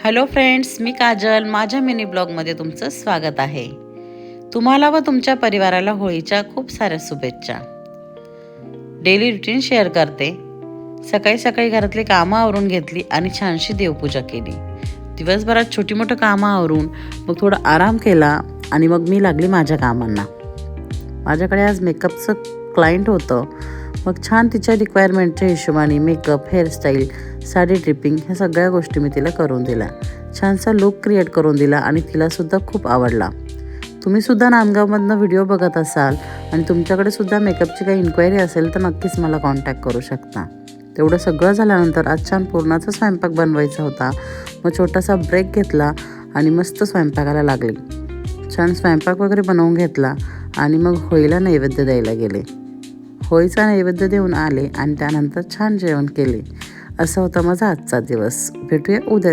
Hello friends, मी काजल. माझ्या mini ब्लॉगमध्ये तुमचं स्वागत आहे. तुम्हाला व तुमच्या परिवाराला होळीच्या खूप साऱ्या शुभेच्छा. डेली रुटीन शेअर करते. सकाळी सकाळी घरातली कामं आवरून घेतली आणि छानशी देवपूजा केली. दिवसभरात छोटी मोठी कामं आवरून मग थोडा आराम केला आणि मग मी लागली माझ्या कामांना. माझ्याकडे आज मेकअपचं क्लायंट होतं. मग छान तिच्या रिक्वायरमेंटच्या हिशोबाने मेकअप, हेअरस्टाईल, साडी ड्रिपिंग ह्या सगळ्या गोष्टी मी तिला करून दिल्या. छानसा लुक क्रिएट करून दिला आणि तिलासुद्धा खूप आवडला. तुम्हीसुद्धा नांदगावमधनं व्हिडिओ बघत असाल आणि तुमच्याकडे सुद्धा मेकअपची काही इन्क्वायरी असेल तर नक्कीच मला कॉन्टॅक्ट करू शकता. तेवढं सगळं झाल्यानंतर आज छान पुरणाचा स्वयंपाक बनवायचा होता. मग छोटासा ब्रेक घेतला आणि मस्त स्वयंपाकाला लागले. छान स्वयंपाक वगैरे बनवून घेतला आणि मग होळीला नैवेद्य द्यायला गेले. होळीचा नैवेद्य देऊन आले आणि त्यानंतर छान जेवण केले. असा होता माझा आजचा दिवस. भेटूया उद्या.